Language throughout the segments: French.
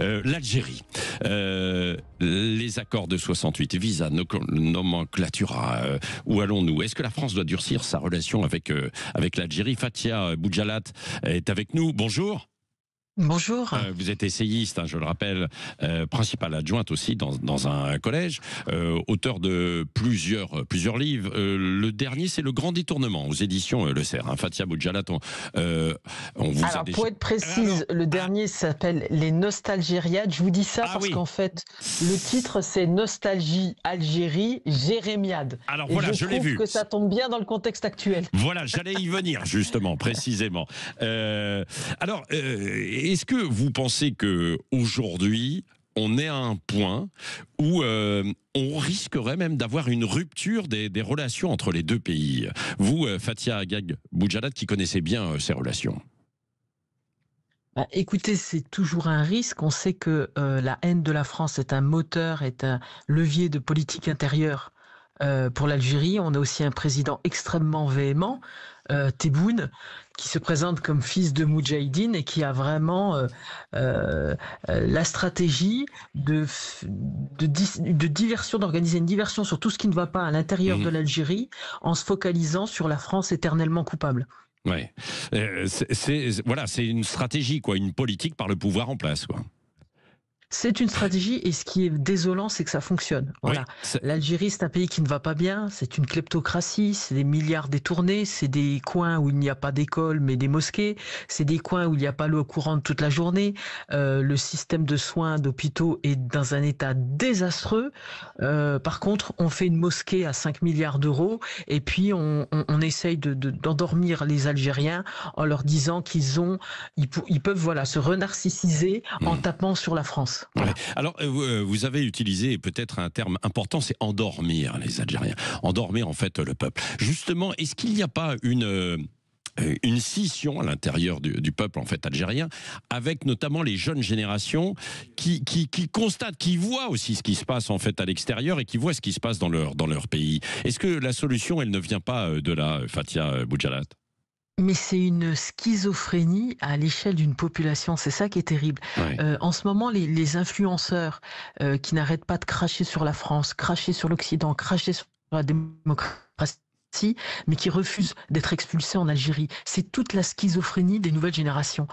L'Algérie, les accords de 68, visa, nomenclatura, où allons-nous? Est-ce que la France doit durcir sa relation avec l'Algérie? Fathia Boujallat est avec nous. Bonjour. Bonjour. Vous êtes essayiste, hein, je le rappelle, principale adjointe aussi dans un collège, auteur de plusieurs livres. Le dernier, c'est Le Grand Détournement, aux éditions Le Cerf. Hein. Fathia Boujallat, on vous Alors, a déjà... pour être précise, le dernier s'appelle Les Nostalgériades. Je vous dis ça parce qu'en fait, le titre, c'est Nostalgie, Algérie, Jérémiade. Alors et voilà, je l'ai vu. Je trouve que ça tombe bien dans le contexte actuel. Voilà, j'allais y venir, justement, précisément. Alors, est-ce que vous pensez qu'aujourd'hui, on est à un point où on risquerait même d'avoir une rupture des relations entre les deux pays? Vous, Fathia Agag Boujallat, qui connaissez bien ces relations. Bah, écoutez, c'est toujours un risque. On sait que la haine de la France est un moteur, est un levier de politique intérieure pour l'Algérie. On a aussi un président extrêmement véhément, Tebboune, qui se présente comme fils de Moudjahidine et qui a vraiment la stratégie de diversion, d'organiser une diversion sur tout ce qui ne va pas à l'intérieur de l'Algérie, en se focalisant sur la France éternellement coupable. Ouais, c'est une stratégie, quoi, une politique par le pouvoir en place, quoi. C'est une stratégie et ce qui est désolant, c'est que ça fonctionne. Voilà. Oui, l'Algérie, c'est un pays qui ne va pas bien, c'est une kleptocratie, c'est des milliards détournés, c'est des coins où il n'y a pas d'école mais des mosquées, c'est des coins où il n'y a pas l'eau courante toute la journée, le système de soins d'hôpitaux est dans un état désastreux. Par contre, on fait une mosquée à 5 milliards d'euros et puis on essaye d'endormir les Algériens en leur disant ils peuvent voilà, se renarcissiser en tapant sur la France. Ouais. Alors, vous avez utilisé peut-être un terme important, c'est endormir les Algériens. Endormir, en fait, le peuple. Justement, est-ce qu'il n'y a pas une scission à l'intérieur du peuple, en fait, algérien, avec notamment les jeunes générations qui constatent, qui voient aussi ce qui se passe, en fait, à l'extérieur et qui voient ce qui se passe dans leur pays? Est-ce que la solution, elle ne vient pas de là, Fathia Boujallat? Mais c'est une schizophrénie à l'échelle d'une population, c'est ça qui est terrible. Ouais. En ce moment, les influenceurs qui n'arrêtent pas de cracher sur la France, cracher sur l'Occident, cracher sur la démocratie, mais qui refusent d'être expulsés en Algérie. C'est toute la schizophrénie des nouvelles générations.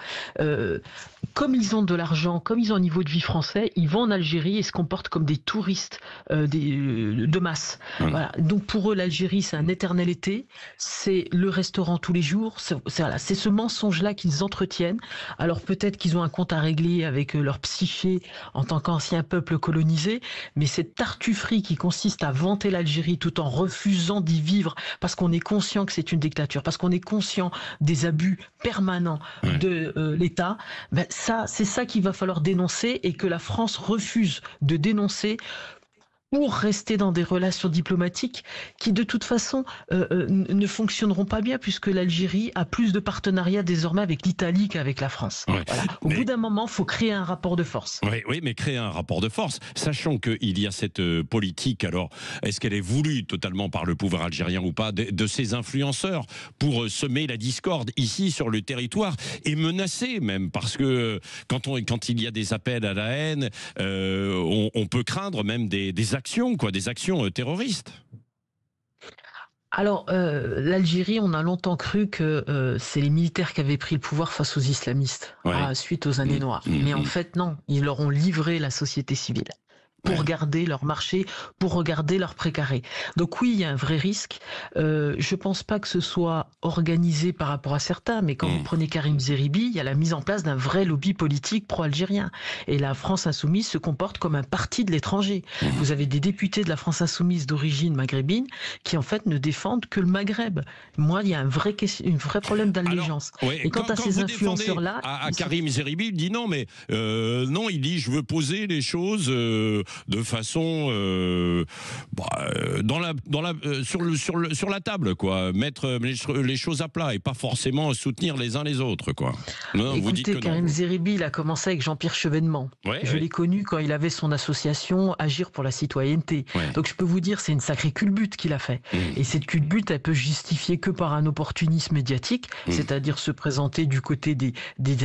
Comme ils ont de l'argent, comme ils ont un niveau de vie français, ils vont en Algérie et se comportent comme des touristes de masse. Voilà. Donc pour eux, l'Algérie, c'est un éternel été, c'est le restaurant tous les jours, c'est ce mensonge-là qu'ils entretiennent. Alors peut-être qu'ils ont un compte à régler avec leur psyché en tant qu'ancien peuple colonisé, mais cette tartufferie qui consiste à vanter l'Algérie tout en refusant d'y vivre, parce qu'on est conscient que c'est une dictature, parce qu'on est conscient des abus permanents de l'État, ben c'est ça qu'il va falloir dénoncer et que la France refuse de dénoncer pour rester dans des relations diplomatiques qui, de toute façon, ne fonctionneront pas bien puisque l'Algérie a plus de partenariats désormais avec l'Italie qu'avec la France. Ouais. Voilà. Au bout d'un moment, il faut créer un rapport de force. Oui, mais créer un rapport de force, sachant qu'il y a cette politique, alors, est-ce qu'elle est voulue totalement par le pouvoir algérien ou pas, de ces influenceurs pour semer la discorde ici sur le territoire et menacer même, parce que quand il y a des appels à la haine, on peut craindre même des actions terroristes. Alors, l'Algérie, on a longtemps cru que c'est les militaires qui avaient pris le pouvoir face aux islamistes, suite aux années noires. Mais en fait, non, ils leur ont livré la société civile pour garder leur marché, pour regarder leur précaré. Donc oui, il y a un vrai risque. Je pense pas que ce soit organisé par rapport à certains, mais quand vous prenez Karim Zeribi, il y a la mise en place d'un vrai lobby politique pro-algérien. Et la France insoumise se comporte comme un parti de l'étranger. Vous avez des députés de la France insoumise d'origine maghrébine qui en fait ne défendent que le Maghreb. Moi, il y a un vrai problème d'allégeance. Et quant à ces influenceurs-là... À Karim Zeribi, il dit non, mais non, il dit je veux poser les choses de façon sur la table, quoi, mettre les choses à plat et pas forcément soutenir les uns les autres, quoi. Non, Écoutez, vous dites que Karim non. Zeribi, il a commencé avec Jean-Pierre Chevènement. Ouais, Je ouais, l'ai connu quand il avait son association Agir pour la citoyenneté. ouais. Donc je peux vous dire, c'est une sacrée culbute qu'il a fait. Et cette culbute, elle peut justifier que par un opportunisme médiatique, c'est-à-dire se présenter du côté des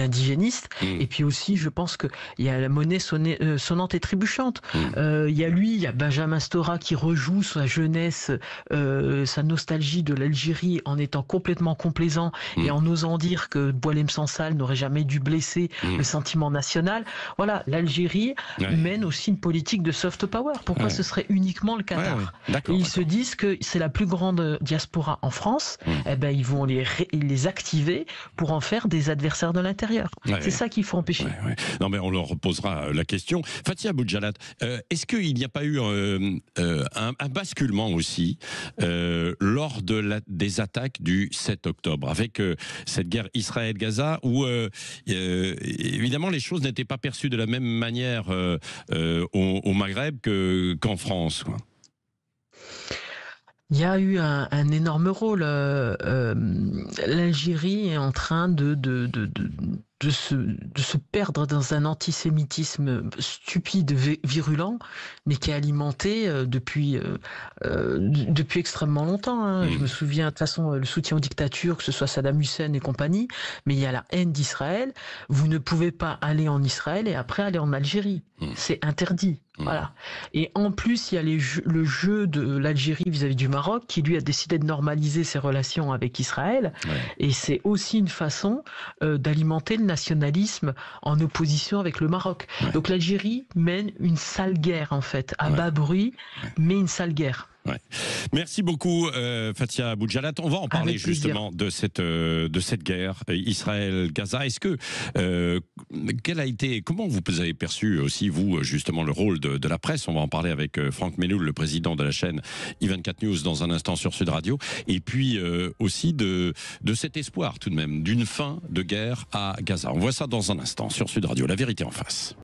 indigénistes. Et puis aussi, je pense qu'il y a la monnaie sonnante et trébuchante. Il y a lui, il y a Benjamin Stora qui rejoue sa jeunesse, sa nostalgie de l'Algérie en étant complètement complaisant et en osant dire que Boualem Sansal n'aurait jamais dû blesser le sentiment national. Voilà, l'Algérie mène aussi une politique de soft power. Pourquoi ce serait uniquement le Qatar? Et ils se disent que c'est la plus grande diaspora en France, eh ben ils vont les activer pour en faire des adversaires de l'intérieur. C'est ça qu'il faut empêcher. Non, mais on leur reposera la question. Fathia Boudjalat, est-ce qu'il n'y a pas eu un basculement aussi lors des attaques du 7 octobre, avec cette guerre Israël-Gaza, où évidemment les choses n'étaient pas perçues de la même manière au Maghreb qu'en France, quoi. Il y a eu un énorme rôle. L'Algérie est en train de se perdre dans un antisémitisme stupide, virulent, mais qui est alimenté depuis extrêmement longtemps. Je me souviens, de toute façon, le soutien aux dictatures, que ce soit Saddam Hussein et compagnie, mais il y a la haine d'Israël. Vous ne pouvez pas aller en Israël et après aller en Algérie. C'est interdit. Voilà. Et en plus, il y a le jeu de l'Algérie vis-à-vis du Maroc, qui lui a décidé de normaliser ses relations avec Israël. Et c'est aussi une façon d'alimenter le nationalisme en opposition avec le Maroc. Donc l'Algérie mène une sale guerre, en fait, à bas bruit, mais une sale guerre. Merci beaucoup Fathia Boudjalat. On va en parler justement de cette guerre Israël-Gaza. Est-ce que comment vous avez perçu aussi vous justement le rôle de la presse? On va en parler avec Franck Meloul, le président de la chaîne I24 News, dans un instant sur Sud Radio. Et puis aussi de cet espoir tout de même d'une fin de guerre à Gaza. On voit ça dans un instant sur Sud Radio. La vérité en face.